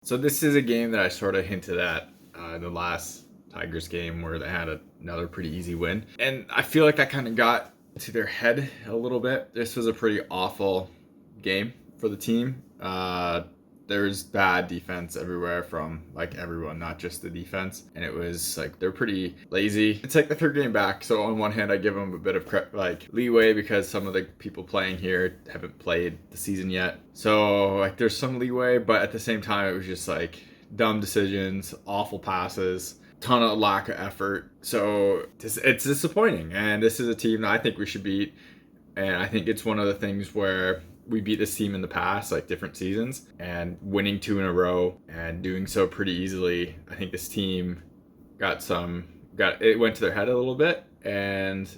So this is a game that I sort of hinted at in the last Tigers game where they had another pretty easy win. And I feel like that kind of got to their head a little bit. This was a pretty awful game for the team. There's bad defense everywhere from like everyone, not just the defense. And it was like they're pretty lazy. It's like the third game back. So on one hand, I give them a bit of like leeway because some of the people playing here haven't played the season yet. So like there's some leeway, but at the same time, it was just like dumb decisions, awful passes, ton of lack of effort. So it's disappointing. And this is a team that I think we should beat. And I think it's one of the things where we beat this team in the past, like different seasons, and winning 2 in a row and doing so pretty easily. I think this team it went to their head a little bit, and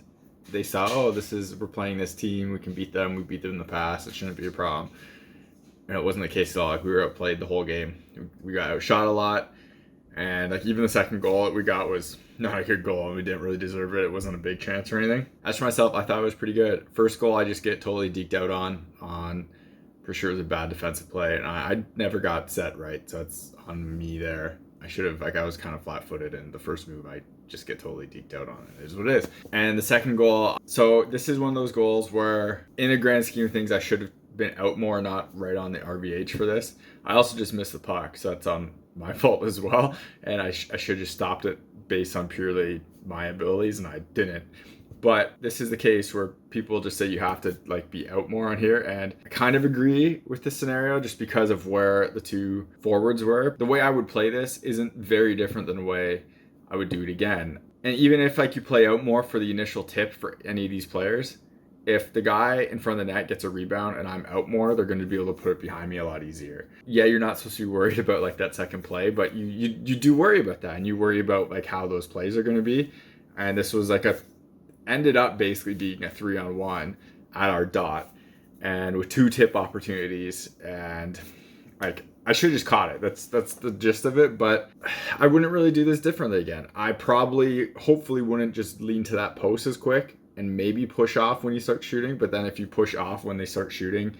they saw, we're playing this team, we can beat them, we beat them in the past, it shouldn't be a problem. And it wasn't the case at all. Like we were outplayed the whole game. We got outshot a lot, and like even the second goal that we got was not a good goal, and we didn't really deserve it. It wasn't a big chance or anything. As for myself, I thought it was pretty good. First goal, I just get totally deked out on. For sure, it was a bad defensive play, and I never got set right, so it's on me there. I should have, I was kind of flat-footed, and the first move, I just get totally deked out on. It is what it is. And the second goal, so this is one of those goals where, in the grand scheme of things, I should have been out more, not right on the RVH for this. I also just missed the puck, so that's on my fault as well, and I should have just stopped it based on purely my abilities, and I didn't. But this is the case where people just say you have to like be out more on here, and I kind of agree with this scenario just because of where the two forwards were. The way I would play this isn't very different than the way I would do it again. And even if like you play out more for the initial tip for any of these players, if the guy in front of the net gets a rebound and I'm out more, they're going to be able to put it behind me a lot easier. Yeah, you're not supposed to be worried about like that second play, but you do worry about that, and you worry about like how those plays are going to be. And this was like ended up basically being a 3-on-1 at our dot, and with 2 tip opportunities, and like I should have just caught it. That's the gist of it, but I wouldn't really do this differently again. I hopefully wouldn't just lean to that post as quick and maybe push off when you start shooting, but then if you push off when they start shooting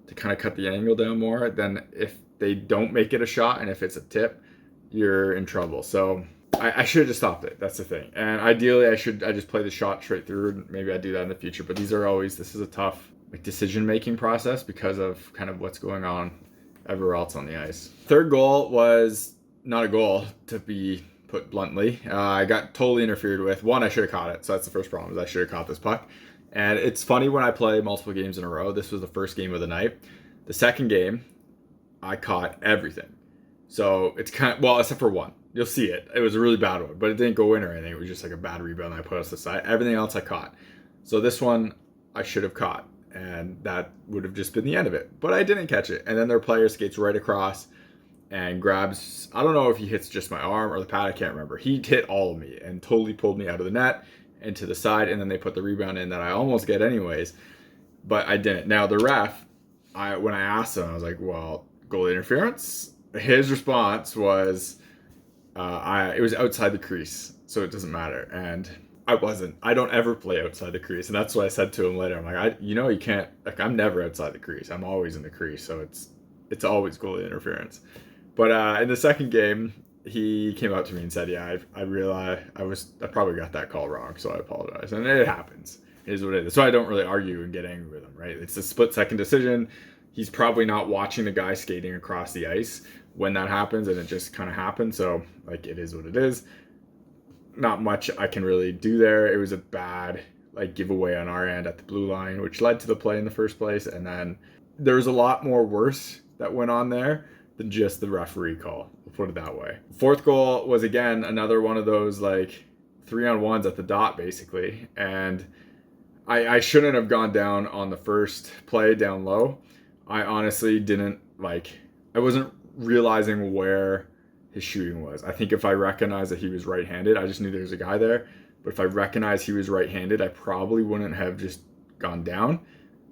to kind of cut the angle down more, then if they don't make it a shot and if it's a tip, you're in trouble. So I should have just stopped it. That's the thing. And ideally, I just play the shot straight through, and maybe I do that in the future. But this is a tough like decision-making process because of kind of what's going on everywhere else on the ice. Third goal was not a goal, to be put bluntly. I got totally interfered with. One, I should have caught it. So that's the first problem, is I should have caught this puck. And it's funny when I play multiple games in a row. This was the first game of the night. The second game, I caught everything. So it's except for one. You'll see it. It was a really bad one, but it didn't go in or anything. It was just like a bad rebound that I put us aside. Everything else I caught. So this one I should have caught, and that would have just been the end of it. But I didn't catch it. And then their player skates right across and grabs, I don't know if he hits just my arm or the pad, I can't remember. He hit all of me and totally pulled me out of the net and to the side, and then they put the rebound in that I almost get anyways, but I didn't. Now the ref, when I asked him, I was like, well, goal interference? His response was, it was outside the crease, so it doesn't matter. And I wasn't. I don't ever play outside the crease, and that's what I said to him later. I'm like, you can't. Like, I'm never outside the crease. I'm always in the crease, so it's always goalie interference. But in the second game, he came up to me and said, "Yeah, I realized I probably got that call wrong, so I apologize." And it happens. It is what it is. So I don't really argue and get angry with him. Right? It's a split-second decision. He's probably not watching the guy skating across the ice when that happens, and it just kind of happened. So like, it is what it is. Not much I can really do there. It was a bad like giveaway on our end at the blue line, which led to the play in the first place. And then there was a lot more worse that went on there than just the referee call. We'll put it that way. Fourth goal was again another one of those like 3-on-1s at the dot basically, and I shouldn't have gone down on the first play down low. I honestly didn't I wasn't realizing where his shooting was. I think if I recognized that he was right-handed, I just knew there was a guy there. But if I recognized he was right-handed, I probably wouldn't have just gone down,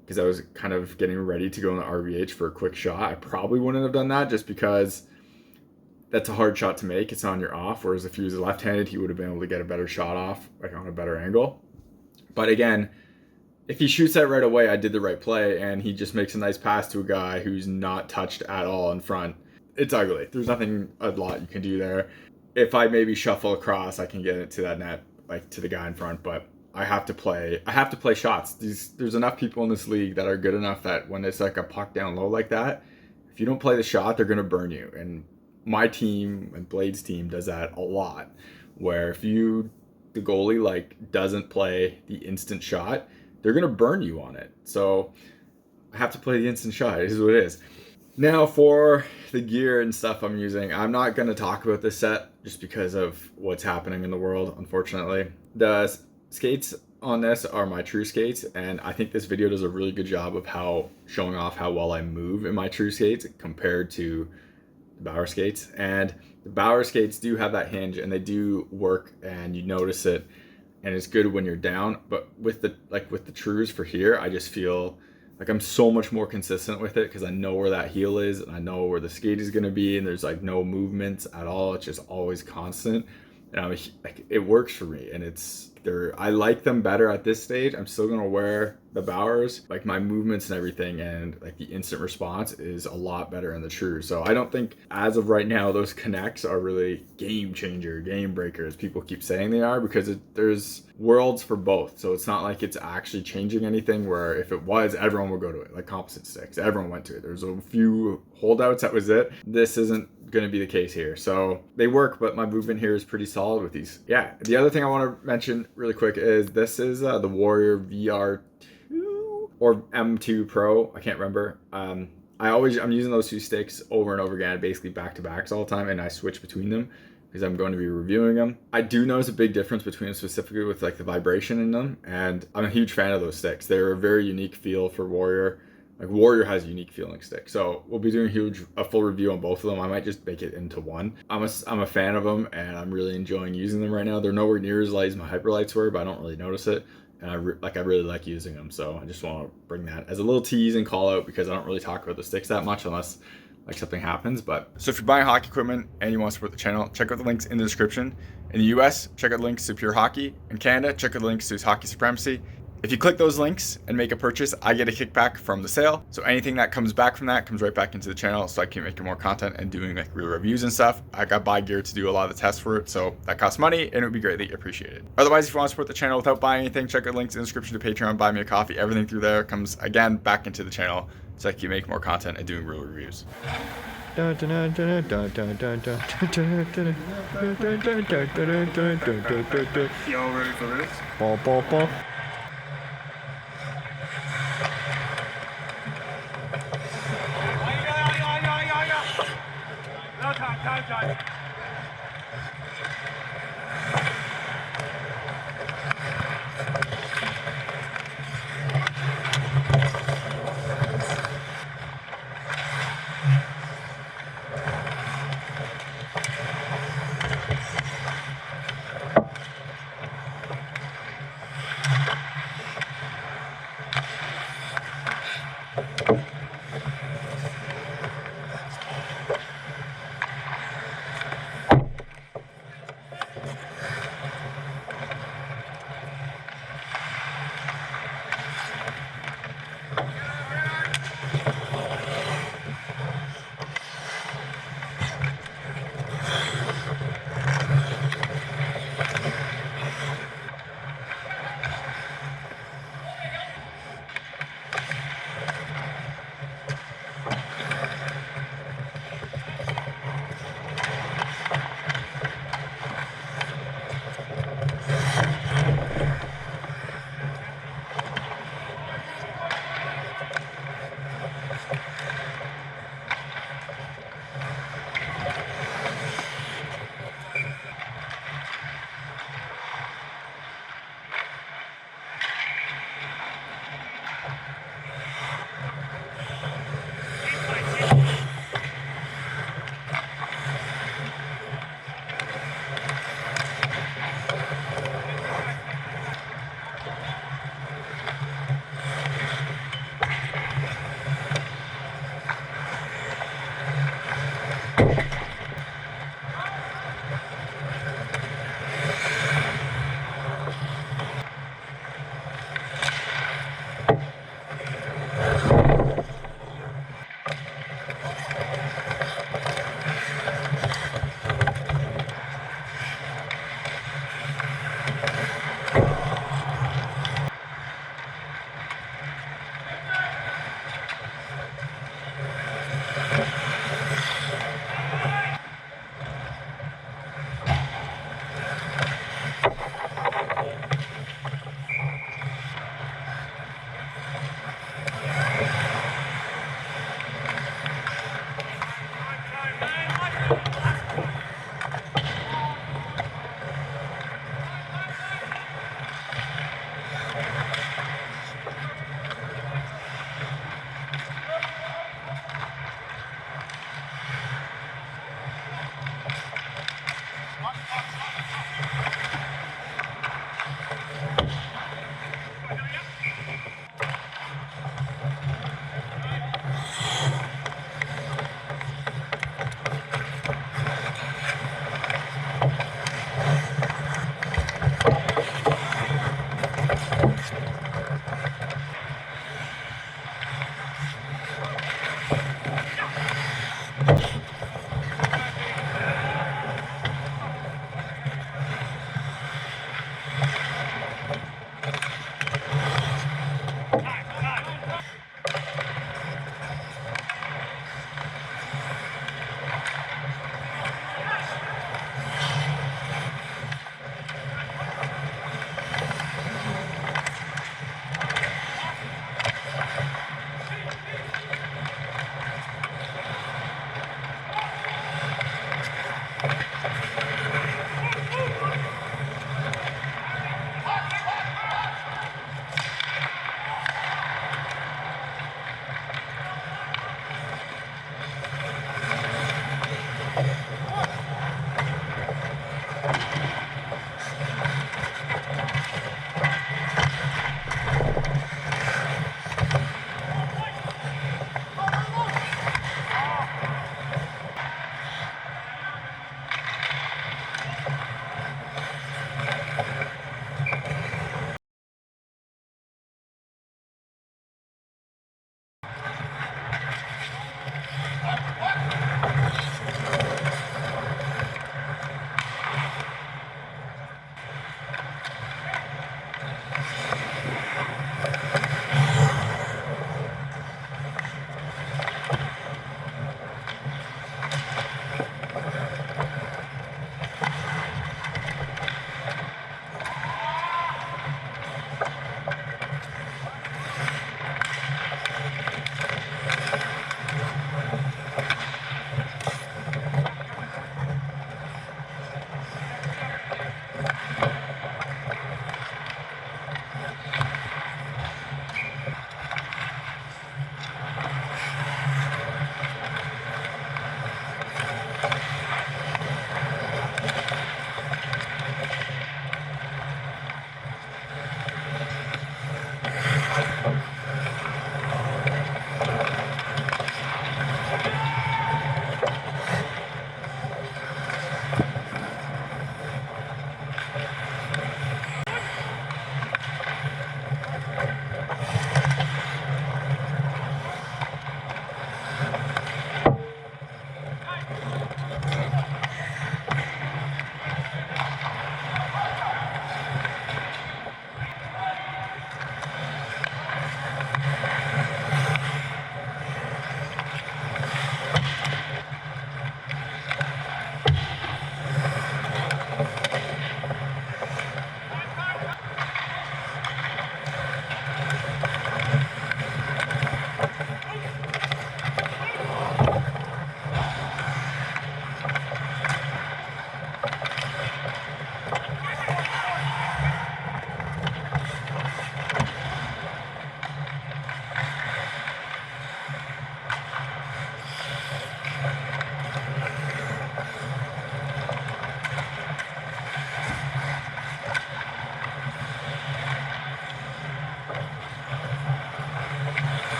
because I was kind of getting ready to go in the RVH for a quick shot. I probably wouldn't have done that just because that's a hard shot to make. It's on your off. Whereas if he was left-handed, he would have been able to get a better shot off, like on a better angle. But again, if he shoots that right away, I did the right play, and he just makes a nice pass to a guy who's not touched at all in front. it's ugly. There's nothing a lot you can do there. If I maybe shuffle across, I can get it to that net, like to the guy in front, but I have to play shots. There's enough people in this league that are good enough that when it's like a puck down low like that, if you don't play the shot, they're gonna burn you. And my team and Blade's team does that a lot, where if the goalie like doesn't play the instant shot, they're gonna burn you on it. So I have to play the instant shot. It is what it is. Now for the gear and stuff I'm using, I'm not going to talk about this set just because of what's happening in the world, unfortunately. The skates on this are my true skates, and I think this video does a really good job of showing off how well I move in my true skates compared to the Bauer skates. And the Bauer skates do have that hinge, and they do work, and you notice it, and it's good when you're down. But with the trues for here, I just feel like I'm so much more consistent with it because I know where that heel is and I know where the skate is going to be, and there's like no movements at all. It's just always constant, and it works for me. And I like them better at this stage. I'm still going to wear the Bauers, like my movements and everything, and like the instant response is a lot better in the true. So I don't think as of right now those connects are really game changer, game breakers. People keep saying they are because there's worlds for both. So it's not like it's actually changing anything, where if it was, everyone would go to it, like composite sticks. Everyone went to it. There's a few holdouts, that was it. This isn't going to be the case here. So they work, but my movement here is pretty solid with these. Yeah. The other thing I want to mention really quick is this is the Warrior VR2 or M2 Pro. I can't remember. I'm using those two sticks over and over again, basically back to backs all the time, and I switch between them because I'm going to be reviewing them. I do notice a big difference between them, specifically with like the vibration in them, and I'm a huge fan of those sticks. They're a very unique feel for Warrior. Like Warrior has a unique feeling stick. So we'll be doing a full review on both of them. I might just make it into one. I'm a fan of them, and I'm really enjoying using them right now. They're nowhere near as light as my Hyperlights were, but I don't really notice it. And I really like using them. So I just want to bring that as a little tease and call out, because I don't really talk about the sticks that much unless like something happens. But so if you're buying hockey equipment and you want to support the channel, check out the links in the description. In the US, check out the links to Pure Hockey. In Canada, check out the links to Hockey Supremacy. If you click those links and make a purchase, I get a kickback from the sale. So anything that comes back from that comes right back into the channel, so I can make more content and doing like real reviews and stuff. I got buy gear to do a lot of the tests for it, so that costs money and it would be greatly appreciated. Otherwise, if you want to support the channel without buying anything, check out links in the description to Patreon, buy me a coffee. Everything through there comes again back into the channel, so I can make more content and doing real reviews. Y'all ready for this? Ball, ball, ball.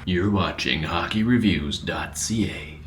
You're watching HockeyReviews.ca.